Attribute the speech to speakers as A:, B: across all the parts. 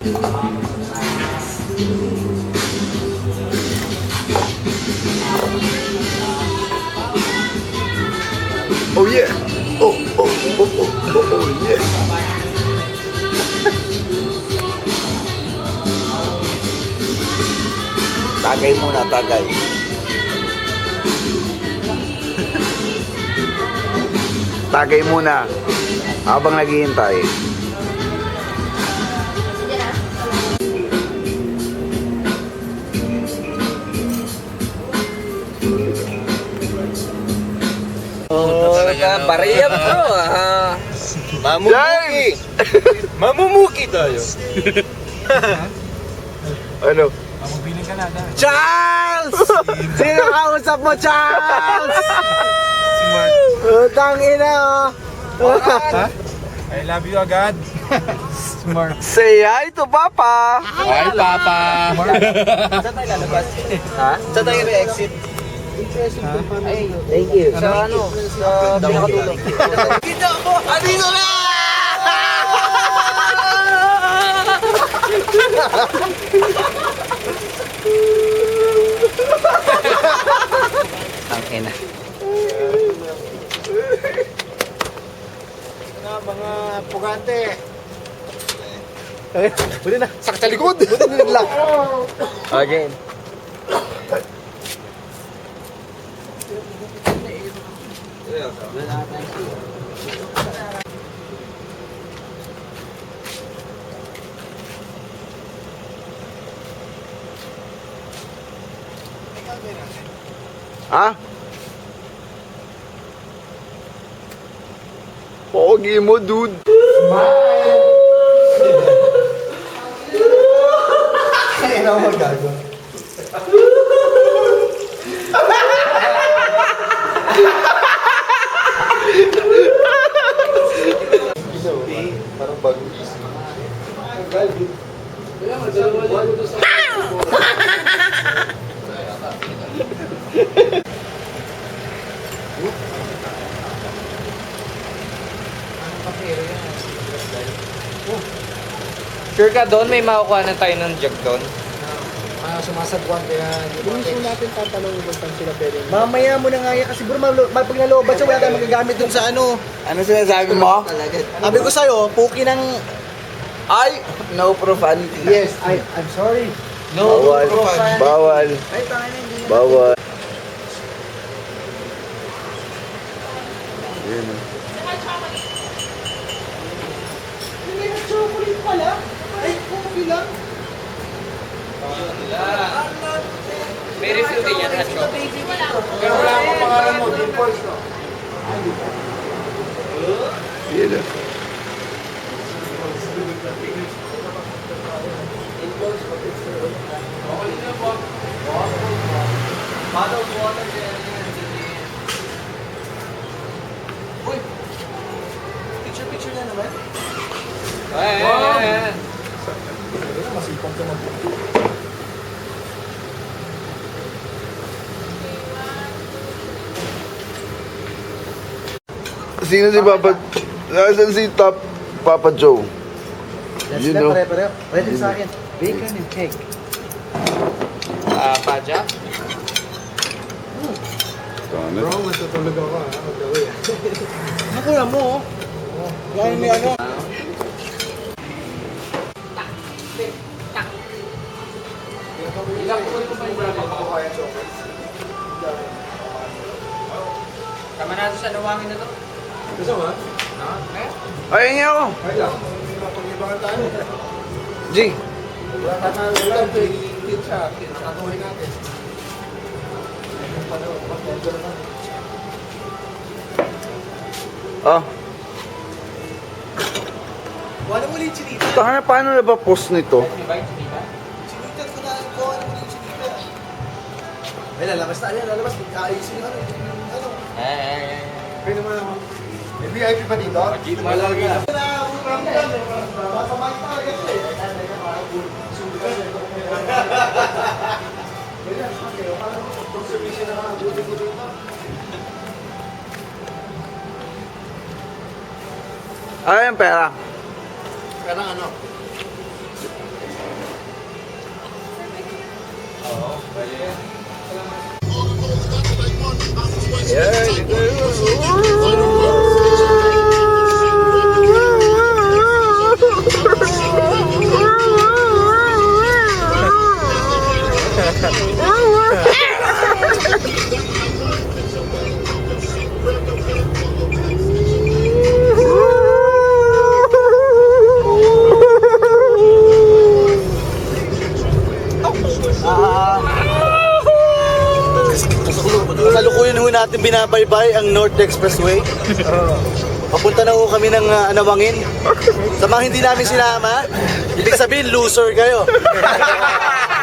A: Oh yeah! Oh yeah! Tagay muna, tagay. Tagay muna habang naghihintay.
B: Bariya bro, mamumuki. Mamumuki tayo.
A: Ano?
C: Magbiling ka na, dahil.
B: Charles! Sino kausap mo, Charles?
C: Smart.
B: Utang ina, oh.
C: Ha? I love you agad. Smart.
A: Say hi to Papa!
C: Hi, Papa.
B: Saan tayo lalabas? Ha? Saan tayo exit? Ay, thank you. Sa ano? Sa pinakatulong. Kita ko! Andito na! Ang ina.
C: Mga pugante.
B: Pwede na.
A: Sakit sa likod!
B: Pwede lang. Okay.
A: Ha? Pogi mo, dude!
B: Kaya na ako magago.
A: Parang bago isip.
B: Sure ka doon, may makukuha na tayo ng jug doon.
C: Sumasagwan kaya
D: Kung gusto natin tatanong kung saan sila pwede.
C: mamaya mo na nga yan kasi bro, pag nalooban siya, wala tayong magagamit dun sa ano.
A: Ano sinasabi mo?
C: Sabi ko sa'yo, puki ng...
A: Ay! No profanity.
C: Yes, I'm sorry.
A: Bawal. Bawal.
C: Ay, tangin na, hindi.
A: Bawal. Yun.
C: May chocolate pala. Ay, coffee lang.
B: May refill din yan, Hacho.
C: Pero wala akong pangalan mo, dimples no?
A: Yun.
C: Uy, picture na naman.
B: Ay,
C: Masipag ka mag
A: Sino si Papa? Nasaan si Top Papa Joe? You know.
C: Pare-pareho. Pwede sa akin. Bacon and cake.
B: Paja?
A: Bro,
C: matutulog ako ha. Mag-away. Nakula mo oh. Gaya may ano.
B: Ilang kulit ko pa yung wala makakuha yung chocolate? Tama natin sa luwangin na to.
C: Gusto mo ha?
A: Ayun niya ako.
C: Ay lang. Pag-ibangan tayo.
A: G.
C: Wala ka na lang. Kit siya. Katuhin natin.
A: Ah.
C: Wala mo ulit chinita.
A: Taka na, paano na ba post nito?
C: Chinita ko na. Wala mo ulit chinita. Ay, lalabas na. Lalabas. Ayusin yung ano. Pwede mo naman. May VIP pa dito?
B: Malagi na.
A: Ay, yung pera.
C: Kaya ano?
A: Yeah,
C: Kasalukuyan ho natin binabaybay ang North Expressway. Papunta na ho kami ng Anawangin. Sa mga hindi namin sinama, ibig sabihin loser kayo.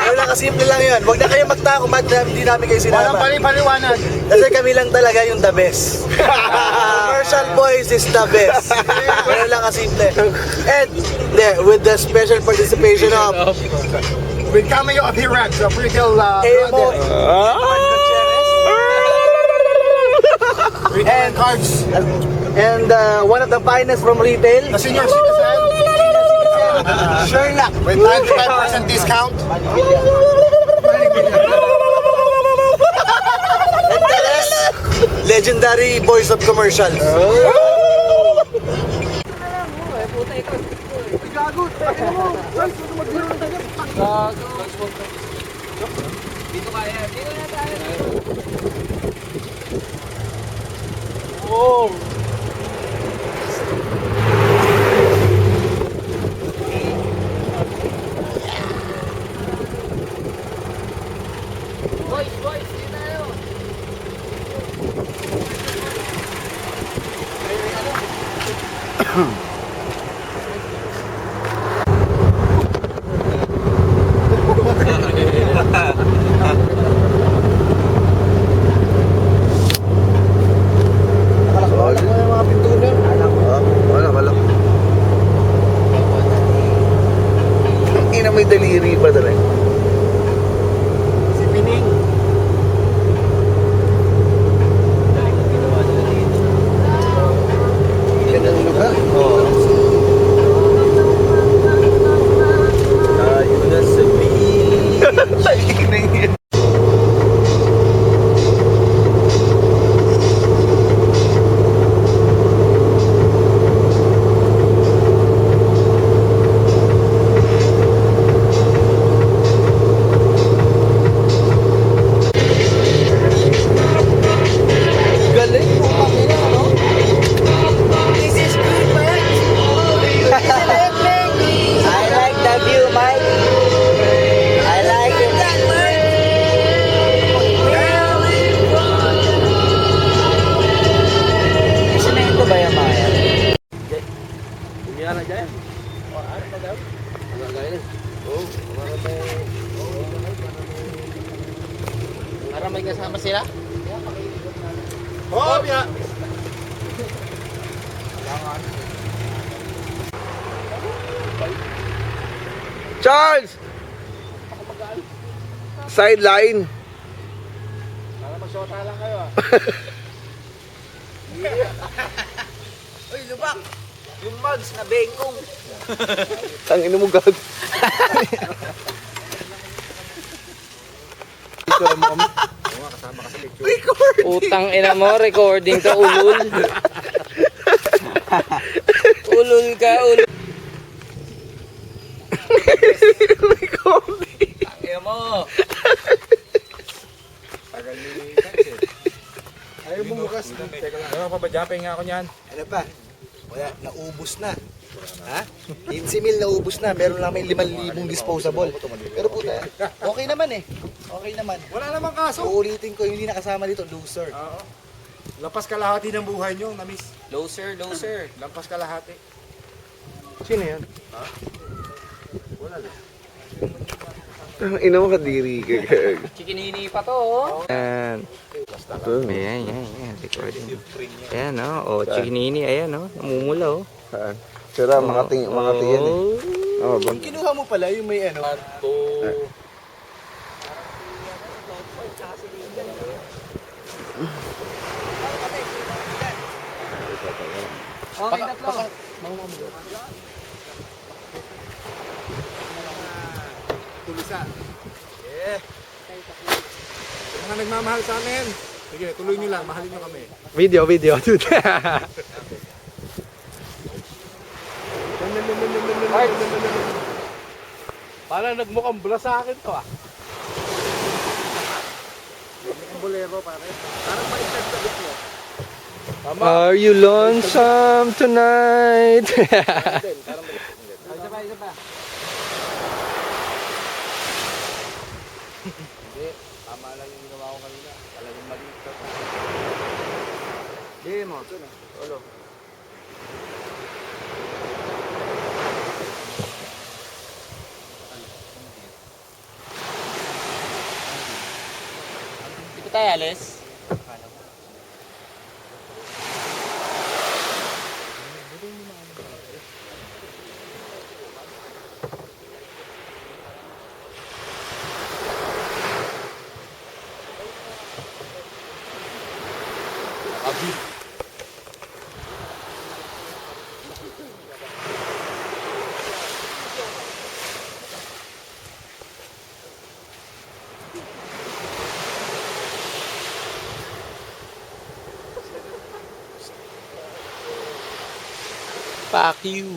C: Wala kasimple lang yun. Huwag na kayo magtako hindi namin kayo sinama.
D: Walang paliwanag.
C: Kasi kami lang talaga yung the best. Commercial Boys is the best. Wala lang kasimple. And with the special participation of
D: With cameo appearance of Regal
C: Emo
D: and cards.
C: and one of the finest from retail,
D: The senior citizen.
C: Sherlock.
D: With 95% discount.
C: And the rest, legendary boys of commercials.
B: Dito kaya. Dito na tayo. Boys, dito tayo.
C: Wala mo yung mga pintura. Wala. Ang ina may daliri pa talaga.
D: Si Pining.
C: Ganun lugar. Tayo na sa beach. Galing po kami na, no?
B: This is good, man. I like the view, Mike. I like it. Sinento ba yung mga yan? Para may kasama sila?
D: Oh, yeah.
A: Charles! Sideline.
D: Para magsota lang kayo ah.
B: Uy, lubak! Yung mugs na bengkong.
A: Ang ino mo gag.
B: Utang ina mo, recording ka, ulul. Ulul ka, ulul. Ina mo.
D: Ayaw bumukas. Teka lang. Ano pa ba? Jumping nga ako niyan.
C: Ano pa? Wala, naubos na. Ha? 15,000 naubos na. Meron lang may 5,000 disposable. Pero puta, okay naman eh. Okay naman.
D: Wala namang kaso.
C: Uulitin ko, yung hindi nakasama dito, loser.
D: Oo. Lampas kalahati ng buhay nyo, na-miss.
B: Loser.
D: Lampas kalahati.
A: Sino yan? Ang ina mo kadiri ka gag.
B: Chikinini pa to, oh.
A: Ayan.
B: Ayan. Recording. Ayan, oh. Chikinini, ayan, oh. Namumula, oh.
A: Saan? Sira, mga tingin eh. Oh, bang.
C: Kinuha mo pala yung may ano.
B: Okay, tatlo.
D: Tulisan. Mga nagmamahal sa amin. Sige, tuloy nyo lang. Mahalin nyo kami.
E: Video, dude. Parang nagmukhang bula sa akin to ah. Are you lonesome tonight?
B: Isa pa.
D: Hindi, tama lang yung ginawa ko kanina. Talagang maliit ka.
B: Hindi mo. Ulo. Hindi ko tayo alis.
E: Fuck you.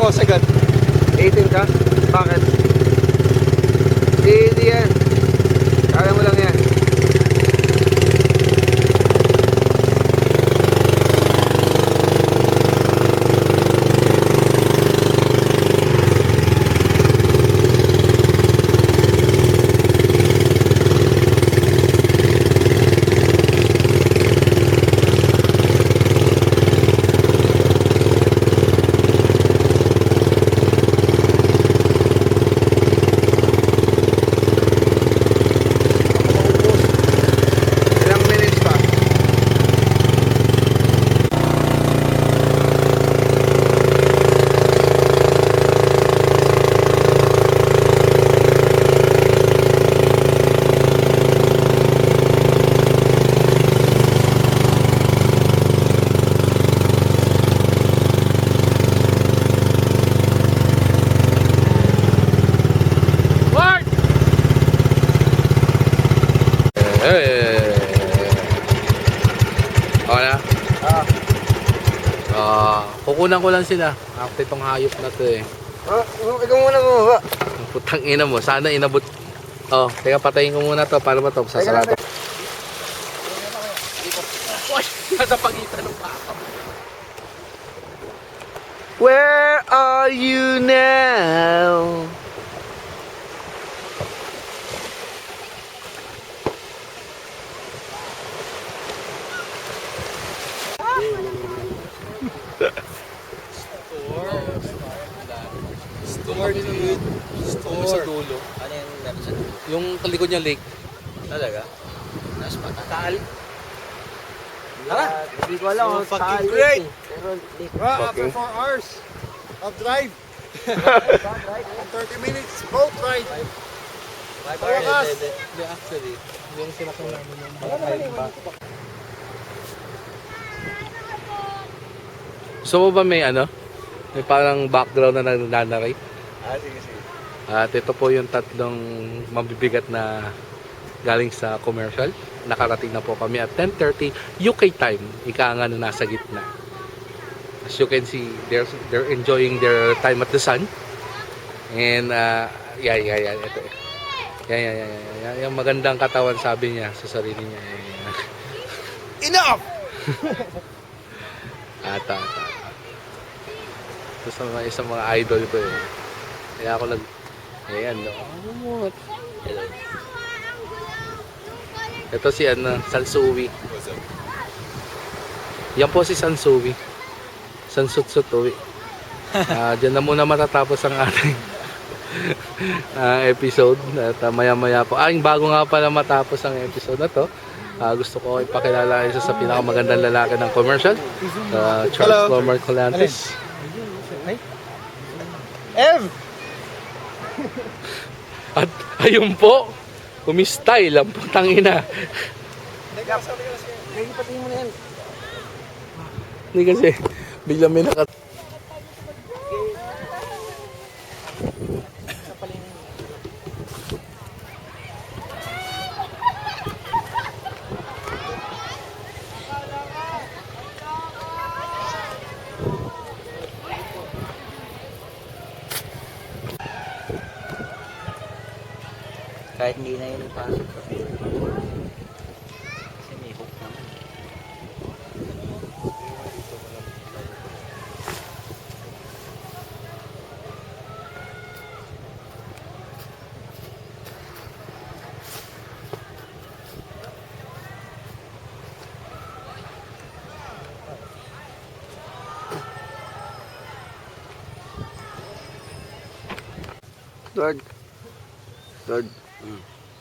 E: ako sagad. 18 ka? Bakit? Hindi yan. Kaya mo lang yan. Okay na? Kukunan ko lang sila. After itong hayop na to eh.
B: Ikaw muna bumaba.
E: Ang putang ina mo. Sana inabot. Oh, teka patayin ko muna to para matop sa sarado. Nasa pagitan ng baka.
A: Where are you now?
E: Store, dude. Store sa dulo.
B: Ano yung meron sa dulo?
E: Yung kalikod niya lake.
B: Talaga? Nasa mata. Taal.
E: Tara!
B: Hindi ko alam.
C: So fucking
B: taal
C: great.
B: eh. Pero hindi.
C: After 4 hours of drive. 30 minutes boat ride. Wakas.
E: Hindi, actually. Yung sinakang namin yung baka. Gusto mo ba may ano? May parang background na nananarate?
C: Sige, sige.
E: At ito po yung tatlong mabibigat na galing sa commercial. Nakarating na po kami at 10:30 UK time. Ika nga na nasa gitna. As you can see, they're enjoying their time at the sun. And yeah. Ito. Yeah. Yung magandang katawan sabi niya sa sarili niya.
C: Enough!
E: Ata. Ito sa isang mga idol ko eh. Kaya ako ayan, no. Ito si Sansui. Yan po si Sansui. Sansutsutuwi. Diyan na muna matatapos ang ating episode. At maya-maya po. Yung bago nga pala matapos ang episode na to. Gusto ko ipakilala isa sa pinakamagandang lalaki ng commercial. Charles Plummer Colantes.
B: Ev!
E: At ayun po, umistyle ang putang ina.
B: Pati mo na yan.
E: Hindi kasi, biglang may
B: Kahit hindi na yun ipasok. Kasi may hook naman.
A: Lord.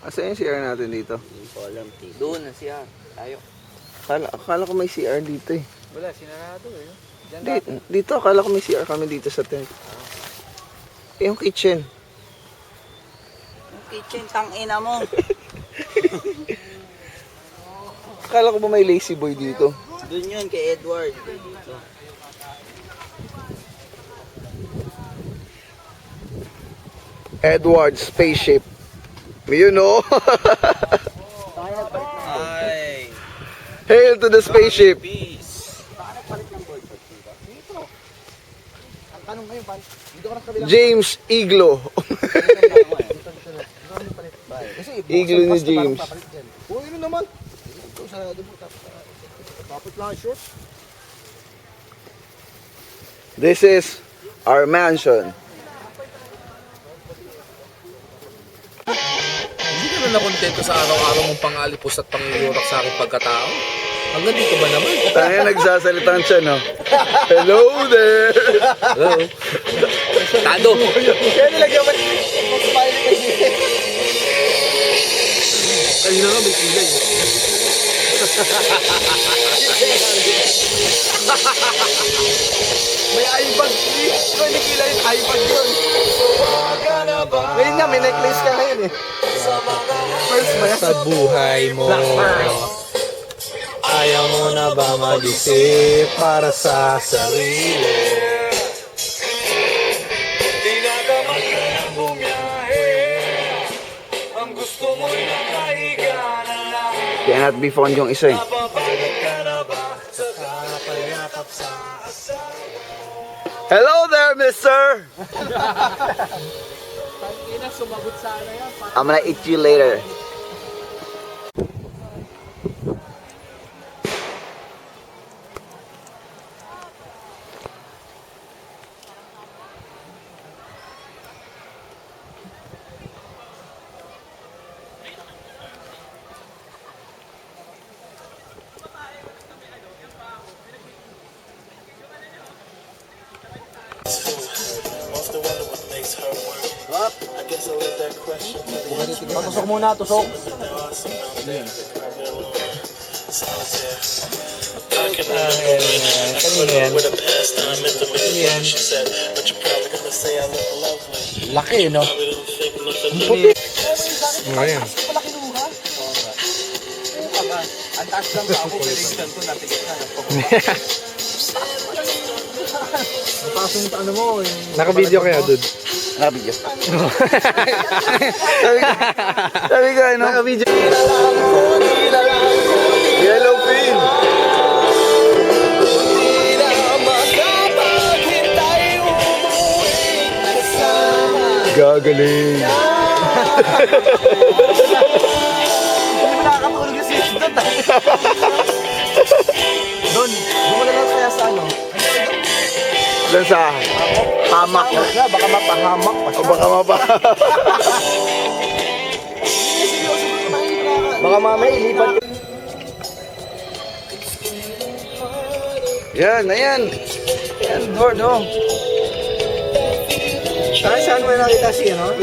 A: Asa yung CR natin dito?
B: Hindi ko alam. Doon na siya. Tayo.
A: Akala ko may CR dito eh.
B: Wala, sinarado eh.
A: Dito, akala ko may CR kami dito sa tent. Yung kitchen.
B: Yung kitchen, tangina mo.
A: Akala ko ba may lazy boy dito?
B: Doon yun kay Edward. Dito.
A: Edward Spaceship. You know?
B: Ay.
A: Hail to the spaceship.
B: Peace.
A: James Iglo. Iglo ni James.
C: Uy, ano naman? Ito sa tapos lang short.
A: This is our mansion.
E: Hindi ka na nakontento sa araw-araw mong pangalipos at pangyayurak sa aking pagkatao? Hanggang dito ba naman?
A: Tayo nagsasalitan siya, no? Hello there!
E: Hello? Tado!
C: Kaya nilagyan mo smiley kasi.
E: Kanina nga may kilay.
C: May iPad. Ito yung kilay yung iPad yun. Ngayon nga, may necklace ka ngayon eh. First ba yan?
E: Sa buhay mo, ayaw mo na ba mag-isip para sa sarili? Ang gusto mo na kahiga na lang.
A: cannot be found yung isa eh. Hello there, mister! I'm gonna eat you later.
B: Tusok muna, tusok.
E: Laki, no? Ang puti. Ngayon.
B: Ang taas lang pa ako, pero yung ganito natigit na. Ang taas yung ano mo.
E: Naka-video kaya, dude?
A: Naka-video. sabi ko, ano?
B: Naka-video.
A: Yellow fin. Gagaling.
B: Nakakatulog yung sis doon. Doon mo na lang kaya sa ano?
A: Doon sa hamak.
B: Baka mapahamak.
A: O baka mapa.
B: Baka mamaya ilipat.
A: Yan, ayan. Yan, Lord, oh.
B: Saan mo nakita siya, no?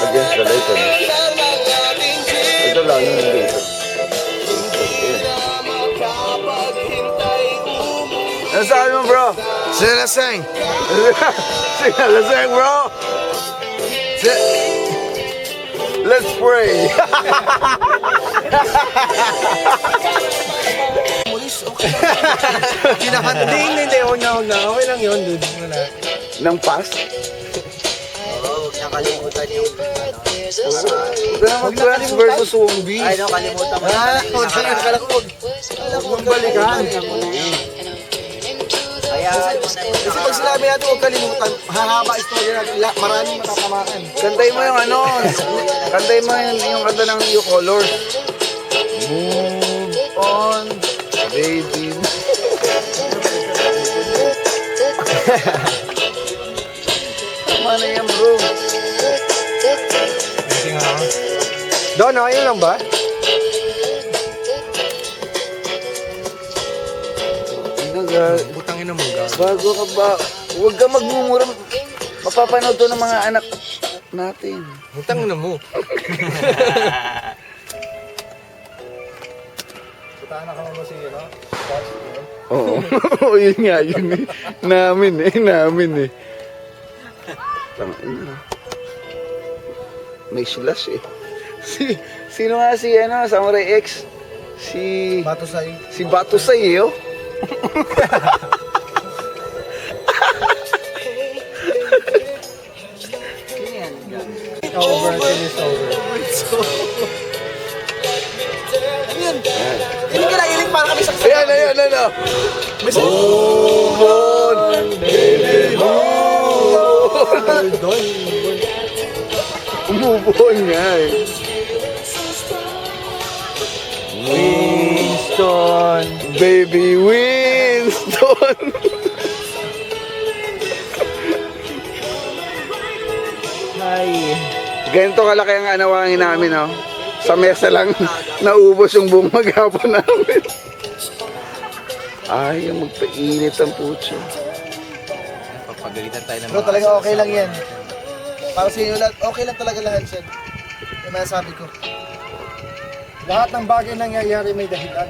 A: Against the light, ano? Ito lang yung dito. Ano saan mo, bro?
C: Sinasang!
A: Sinasang, bro! Let's pray!
B: Hindi, huwag na. Okay lang yun, dude.
A: Nang pass?
B: Huwag na kalimutan yung...
A: Huwag na mag-Plants versus Zombie.
B: Ay, no, kalimutan mo. Huwag balikan. Kasi pag sinabi natin huwag kalimutan, hahaba istorya natin, maraming matatamaan.
A: Kantay mo yung ano. Kantay mo yung kanta ng New Colors. Move on, baby. Tama na yan, bro.
B: Don, ayun lang ba?
E: Butangin na mong gag.
A: Bago ka ba? Huwag ka magmumura. Mapapanood to ng mga anak natin.
E: Butangin na mo.
A: Oo. Yun nga, yun eh. Namin eh. Tangina. May slash eh. Sino nga si ano, Samurai X? Si Batusay eh, oh.
B: Over until it's over. Hindi ka nailing para kami sa
A: Ayan. Move on, baby, move on. Move on nga eh.
B: Winston.
A: Baby Winston.
B: Hi.
A: Ganito kalaki ang anawangin namin, oh. Sa mesa lang naubos yung buong maghapon namin. Ayaw magpainit ang putso.
D: Papagalitan tayo ng
C: Bro, talaga okay lang yan. Para sa inyo lahat, okay lang talaga lahat yan. Yung masasabi ko. Lahat ng bagay nangyayari may dahilan.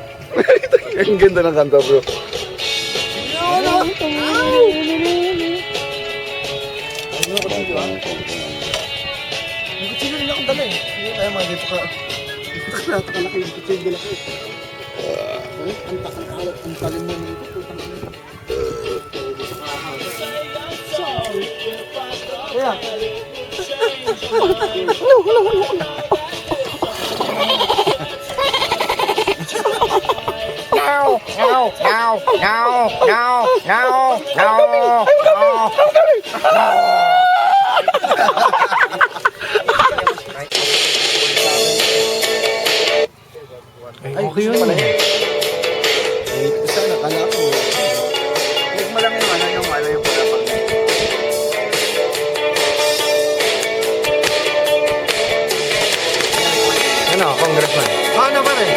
A: Ang ganda ng kanta, bro.
C: Ano ko dito, ha? Yung kutsilyo nila akong dala eh. Hindi tayo mga dito ka. Nakalaki yung kutsilyo nila ko. Ang takakalat, ang talim mo nito. Kuya.
E: Ay, okay yun.
C: Isa, nakala ko.
A: Huwag mo lang yung yung pulapag.
E: Ano, congressman?
C: Ano ba rin?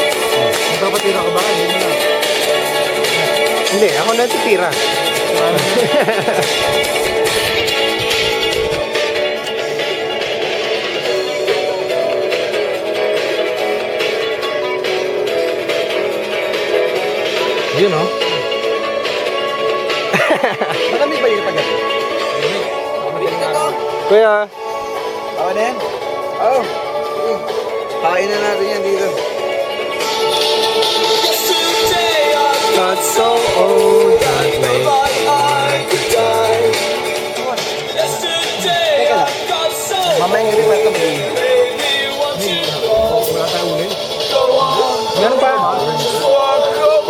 C: Magpapatira ka ba? Hindi mo na.
E: Hindi, ako natitira. Yun, oh.
C: Malamig ba yun pag
E: Kuya,
C: Awa na yan?
A: Oh, kain na natin yan dito.
E: got so old that way.
C: Teka lang. Mamaya nga rin mo ito mag-iingat. Wala tayo ulit.
E: Meron pa?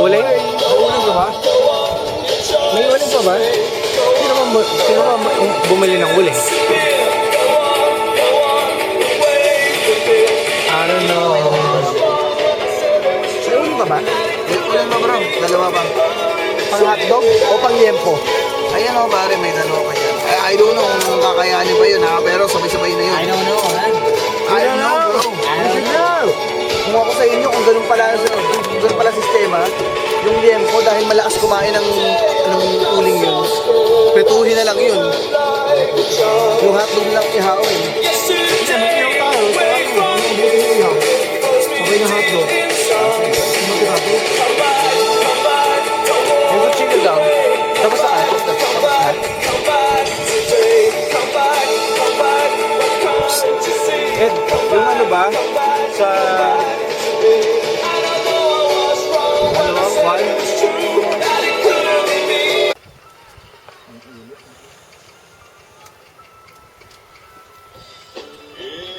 E: Uling?
C: Ulit ka ba?
E: May uling pa ba? Sino ba bumili ng uling? I don't know.
C: May ulit ka ba?
A: Ulan mo, bro. Dalawa pa.
C: Pang hotdog o pang yempo?
A: Ayan o, pare, may dalawa pa yan. I don't know kung kakayanin pa yun, ha? Pero sabay-sabay na yun.
B: I don't know, man.
A: I don't know, bro.
C: Kung ako sa inyo, kung ganun pala sistema, yung yempo dahil malakas kumain ng uling yun, petuhin na lang yun. Yung hotdog lang ihawin. Kasi mag-ihaw tayo. Sabay na hotdog. Yung kutsilyo daw. Tapos na. Tapos na. Ed, yung ano ba? Sa... Ano? One?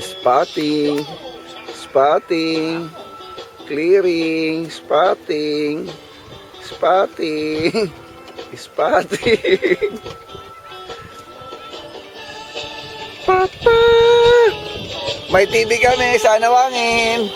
A: Spotting. Spotting. Clearing. Spotting. Spotting. Spotting. Papa! May TV kami sa Nawangin.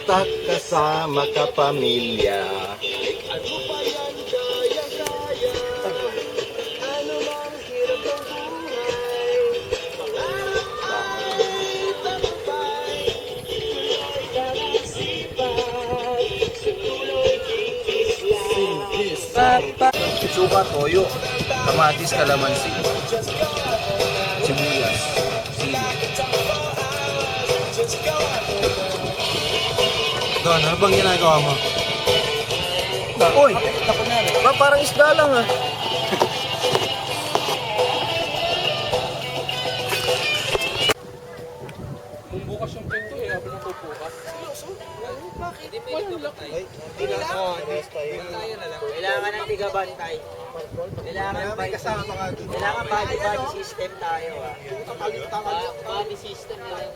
C: Basta't kasama ka pamilya.
D: Suka, toyo, kamatis, kalamansi, sibuyas, sili.
C: Don, ano bang ginagawa mo?
A: Uy! Parang isda lang ah.
E: bukas yung pinto eh. Habang natupo ka.
B: Hindi mo ito tayo. Kailangan ng tigabantay. Kailangan body system tayo ah. Body system lang.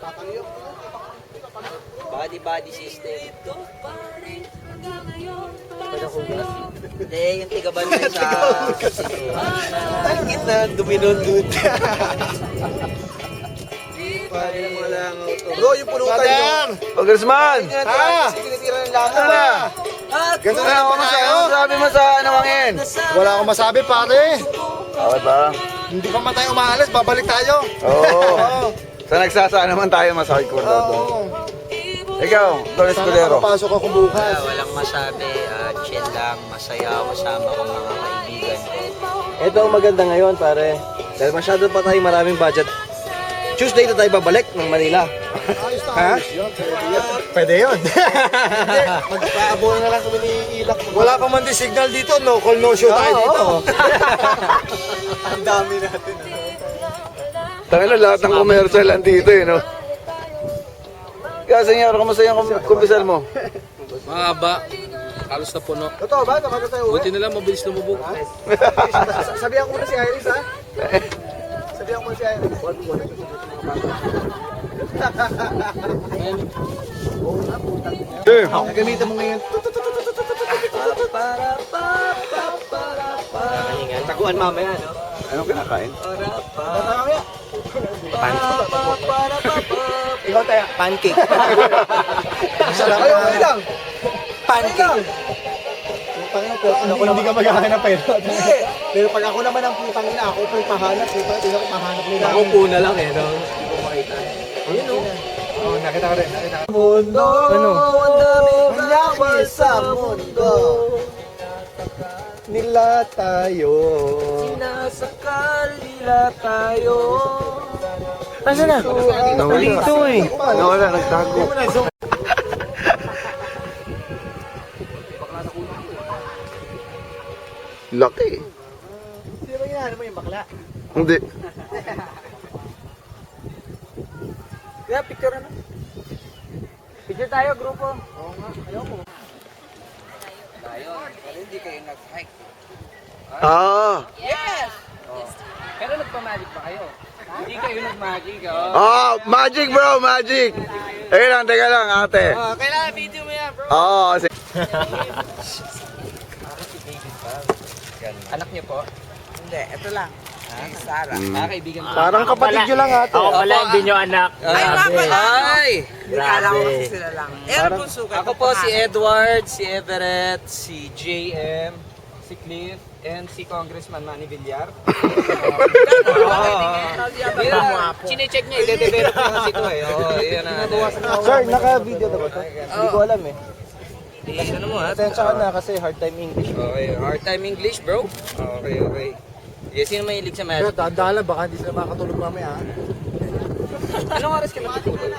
B: Body system. Hindi, yung tigabantay sa...
C: Tangit na, duminundun. Bro, yung pulutan nyo.
A: Congressman!
C: Ha? Sinitira ng lata ba?
A: Ganito na ako sa'yo. Sabi mo sa Anawangin.
C: Wala akong masabi, pare.
A: Okay ba?
C: Hindi pa man tayo umaalis, babalik tayo.
A: Oo. Sa nagsasaan naman tayo, masakit ko doon. Ikaw, Don Escudero.
C: Papasok ako bukas.
B: Walang masabi, chill lang, masaya ako kasama ko mga kaibigan.
C: Ito ang maganda ngayon, pare. Dahil masyado pa tayong maraming budget. Tuesday na tayo babalik ng Manila. Ha? Pwede yun. Magpaabunan na lang kami ni Ilak. Wala pa man din signal dito, no call no show tayo dito. Ang dami natin.
A: Tangina lahat ng commercial andito eh, no? Kaya senyor, kamusta yung kumpisal mo?
E: Mahaba. Halos na puno.
C: Totoo ba? Tamaga tayo
E: Buti na lang mabilis lumubog.
C: Sabihan ko muna si Iris, ha? Sabihan ko muna si Iris. Gamitin mo ngayon.
B: Taguan mamaya, no?
A: Anong kinakain?
C: Ikaw tayo.
B: Pancake.
C: Sarap lang.
B: Pancake.
C: Ako hindi ka maghahanap eh. Pero pag ako naman ang putang ina, ako po yung pahanap. Hindi ako pahanap nila.
B: Ako po na lang eh, no?
C: Ayun o.
E: Oo, nakita ko rin.
C: Mundo.
B: Ano?
C: Ang daming mangyari sa mundo. Nila tayo.
B: Sinasakal nila tayo.
C: Asa na?
A: Dito eh. Nawala, nagtago. Laki.
C: Sino ba hinahanap mo yung bakla?
A: Hindi.
B: Kaya picture ano? Picture tayo, grupo.
C: Oo nga, ayoko.
B: Tayo, pero hindi kayo nag-hike.
A: Ah.
B: Pero nagpa-magic pa kayo? Hindi kayo nag-magic, oh.
A: Ah, magic bro, magic. Teka lang ate.
B: Kailangan video mo yan, bro.
A: Oo,
B: Anak niyo po? Hindi, ito lang. Si Sarah. Kaibigan ko.
C: Parang kapatid nyo lang ate.
B: Ako pala, hindi nyo anak.
F: Ay, nga pala.
B: Ay!
F: Kala ko kasi sila lang. Ano po sukat?
B: Ako po si Edward, si Everett, si JM, si Cliff, and si Congressman Manny Villar. Chine-check niya, i-develop niya kasi ito eh. Oo, yun na.
C: Sir, naka-video na ba ito? Hindi ko alam eh.
B: Ano mo ha?
C: Pasensya ka na kasi hard time English.
B: Okay, hard time English bro. Okay, okay. Yes, sino mahilig sa
C: Pero
B: magic?
C: tandaan lang, baka hindi sila makakatulog mamaya ha.
B: Anong oras ka matutulog?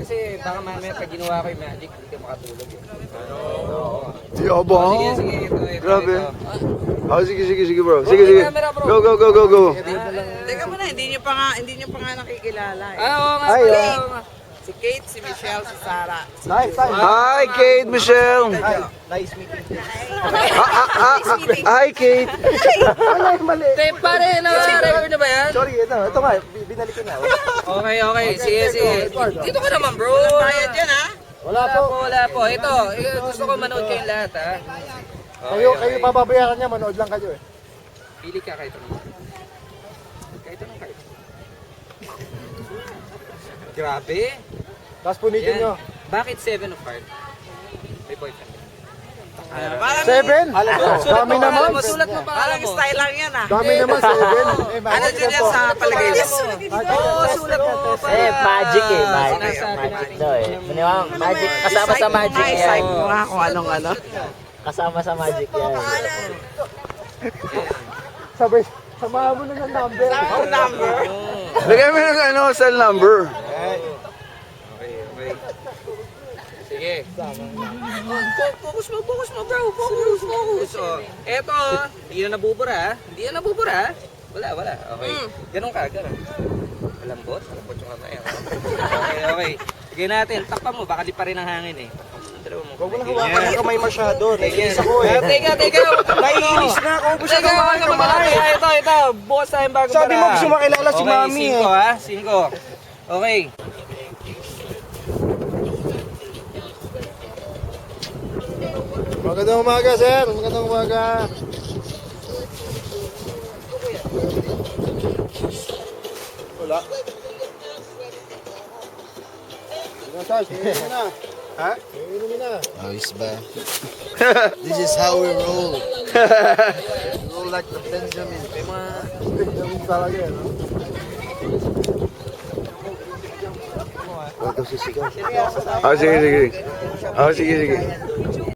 B: Kasi baka mamaya pag ginawa ko yung magic, hindi ka makatulog eh.
A: Yabang.
B: Sige, sige, ito.
A: Grabe.
B: Ito.
A: Oh, sige bro. Sige. Go.
F: Teka mo na, hindi nyo pa nga nakikilala eh.
B: Oo nga.
C: Ay,
B: pala,
C: oh.
B: oo nga.
F: Si Kate, si Michelle, si Sarah.
C: Nice time.
A: Hi Kate, Michelle.
C: Nice meeting you.
A: Hi Kate.
C: Mali.
B: Tay, pare, na-record na ba yan?
C: Sorry, ito nga, binalik ko na.
B: Okay, okay. Sige, sige. Dito ka naman, bro.
F: Bayad yan ha?
C: Wala po.
B: Wala po. Ito, gusto ko manood kayong lahat, ha?
C: Kayo papabayaran niya, manood lang kayo eh.
B: Pili ka kahit ano. Kahit anong kahit. Grabe.
C: Tapos punitin
B: Yan.
C: nyo.
B: Bakit 7 of heart? May boyfriend.
F: Parang,
C: 7? Dami naman.
B: Sulat mo pa
F: parang style lang yan ha?
C: Dami naman, 7.
F: Ano dyan yan sa palagay mo?
B: Oo, sulat mo pa.
G: Magic eh, magic.
B: Sinasabi
G: Magic
B: natin.
G: daw eh. Maniwang, magic. Kasama sa magic
F: Isay
G: yan.
F: mo nga kung anong ano.
G: Kasama sa magic yan.
C: Sabay, samahan mo na ng number.
F: Ang number.
A: Lagay mo ng cell number.
B: Okay, okay. Sige. Focus mo, bro. Focus. Oh, eto, hindi na nabubura, ha? Hindi na nabubura, ha? Wala. Okay. Ganun ka, ganun. Malambot? Malambot yung kamay. Okay. Sige natin. Takpan mo. Baka di pa rin ang hangin eh. Huwag mo na hawakan yung kamay masyado. Naiinis ako eh. Teka. Naiinis na ako. Gusto ko mga kamay. Ito. Bukas tayong bagong para. Sabi mo gusto makilala si Mami eh. 5 ha? 5. Okay.
C: Magandang umaga, sir. Magandang umaga. Wala. Ha?
D: Ayos ba? This is how we roll.
C: Roll like the Benjamin.
B: May mga...
C: Benjamin talaga, no?
A: sige. Sige.